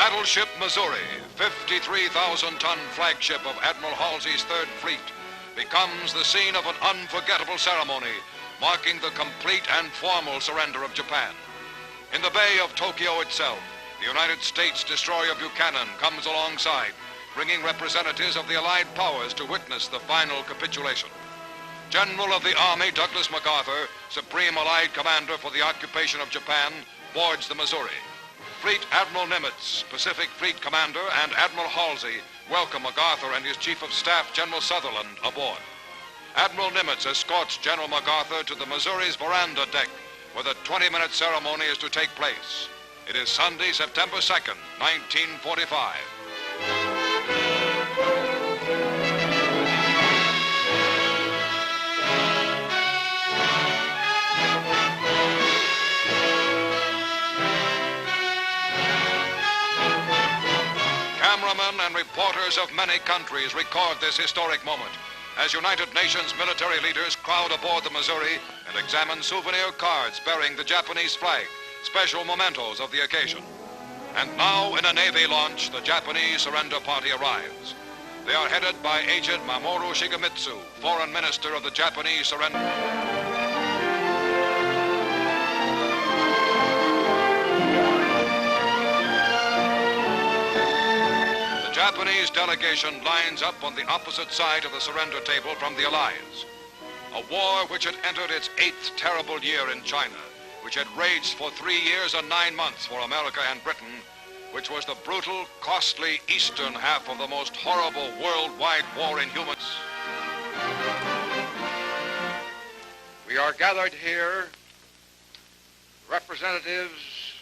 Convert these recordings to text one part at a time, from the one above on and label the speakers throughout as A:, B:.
A: Battleship Missouri, 53,000-ton flagship of Admiral Halsey's Third Fleet, becomes the scene of an unforgettable ceremony marking the complete and formal surrender of Japan. In the Bay of Tokyo itself, the United States destroyer Buchanan comes alongside, bringing representatives of the Allied powers to witness the final capitulation. General of the Army Douglas MacArthur, Supreme Allied Commander for the occupation of Japan, boards the Missouri. Fleet Admiral Nimitz, Pacific Fleet Commander, and Admiral Halsey welcome MacArthur and his Chief of Staff, General Sutherland, aboard. Admiral Nimitz escorts General MacArthur to the Missouri's veranda deck, where the 20-minute ceremony is to take place. It is Sunday, September 2nd, 1945. Cameramen and reporters of many countries record this historic moment as United Nations military leaders crowd aboard the Missouri and examine souvenir cards bearing the Japanese flag, special mementos of the occasion. And now, in a Navy launch, the Japanese surrender party arrives. They are headed by Agent Mamoru Shigemitsu, Foreign Minister of the Japanese surrender. The Japanese delegation lines up on the opposite side of the surrender table from the Allies. A war which had entered its 8th terrible year in China, which had raged for 3 years and 9 months for America and Britain, which was the brutal, costly eastern half of the most horrible worldwide war in humans.
B: We are gathered here, representatives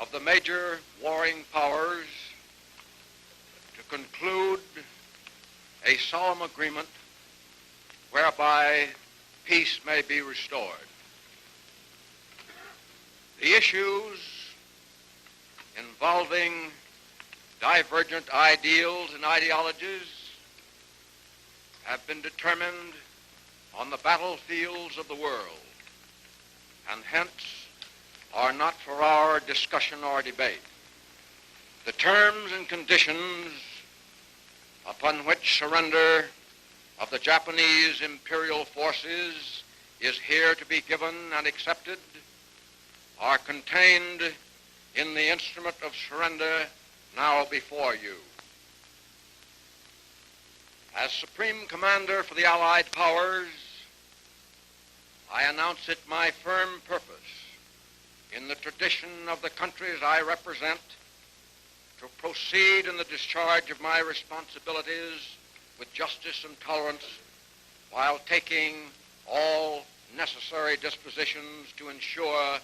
B: of the major warring powers, to conclude a solemn agreement whereby peace may be restored. The issues involving divergent ideals and ideologies have been determined on the battlefields of the world, and hence are not for our discussion or debate. The terms and conditions upon which surrender of the Japanese imperial forces is here to be given and accepted are contained in the instrument of surrender now before you. As Supreme Commander for the Allied Powers, I announce it my firm purpose, in the tradition of the countries I represent, to proceed in the discharge of my responsibilities with justice and tolerance, while taking all necessary dispositions to ensure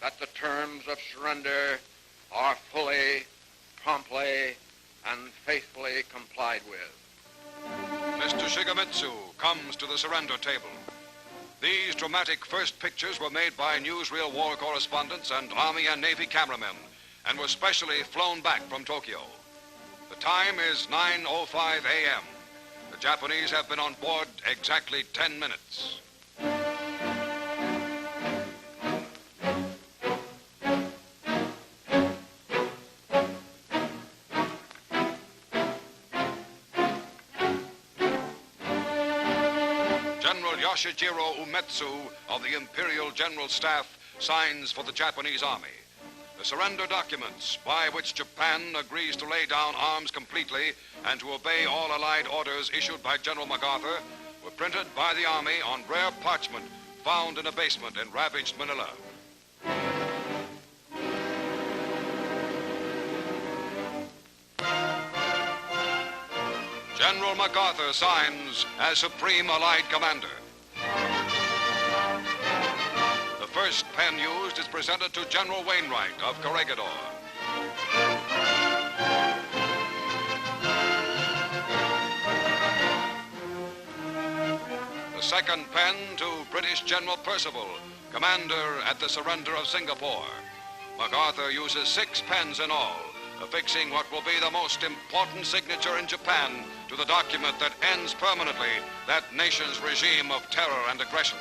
B: that the terms of surrender are fully, promptly, and faithfully complied with.
A: Mr. Shigemitsu comes to the surrender table. These dramatic first pictures were made by newsreel war correspondents and Army and Navy cameramen, and were specially flown back from Tokyo. The time is 9:05 a.m. The Japanese have been on board exactly 10 minutes. General Yoshijiro Umezo of the Imperial General Staff signs for the Japanese Army. The surrender documents by which Japan agrees to lay down arms completely and to obey all Allied orders issued by General MacArthur were printed by the Army on rare parchment found in a basement in ravaged Manila. General MacArthur signs as Supreme Allied Commander. The first pen used is presented to General Wainwright of Corregidor. The second pen to British General Percival, Commander at the surrender of Singapore. MacArthur uses 6 pens in all, affixing what will be the most important signature in Japan to the document that ends permanently that nation's regime of terror and aggression.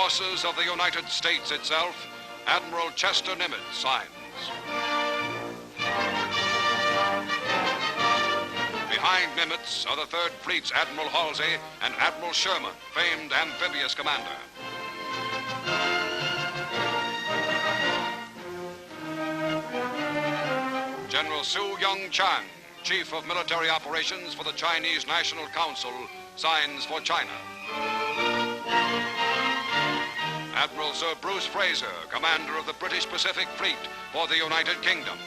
A: forces of the United States itself, Admiral Chester Nimitz signs. Behind Nimitz are the Third Fleet's Admiral Halsey and Admiral Sherman, famed amphibious commander. General Su Young Chang, Chief of Military Operations for the Chinese National Council, signs for China. Admiral Sir Bruce Fraser, commander of the British Pacific Fleet for the United Kingdom.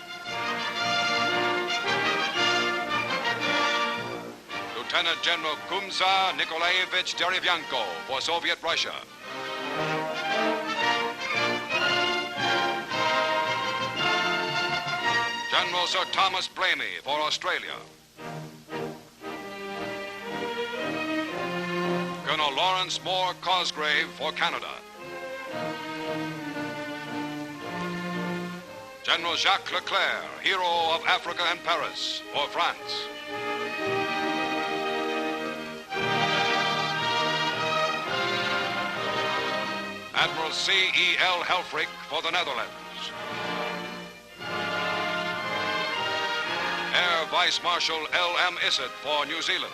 A: Lieutenant General Kuzma Nikolaevich Derevyanko for Soviet Russia. General Sir Thomas Blamey for Australia. Colonel Lawrence Moore Cosgrave for Canada. General Jacques LeClerc, hero of Africa and Paris, for France. Admiral C.E.L. Helfrich for the Netherlands. Air Vice Marshal L.M. Isitt for New Zealand.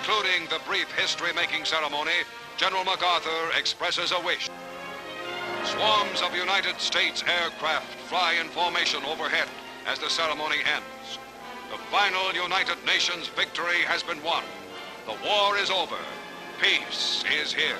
A: Concluding the brief history-making ceremony, General MacArthur expresses a wish. Swarms of United States aircraft fly in formation overhead as the ceremony ends. The final United Nations victory has been won. The war is over. Peace is here.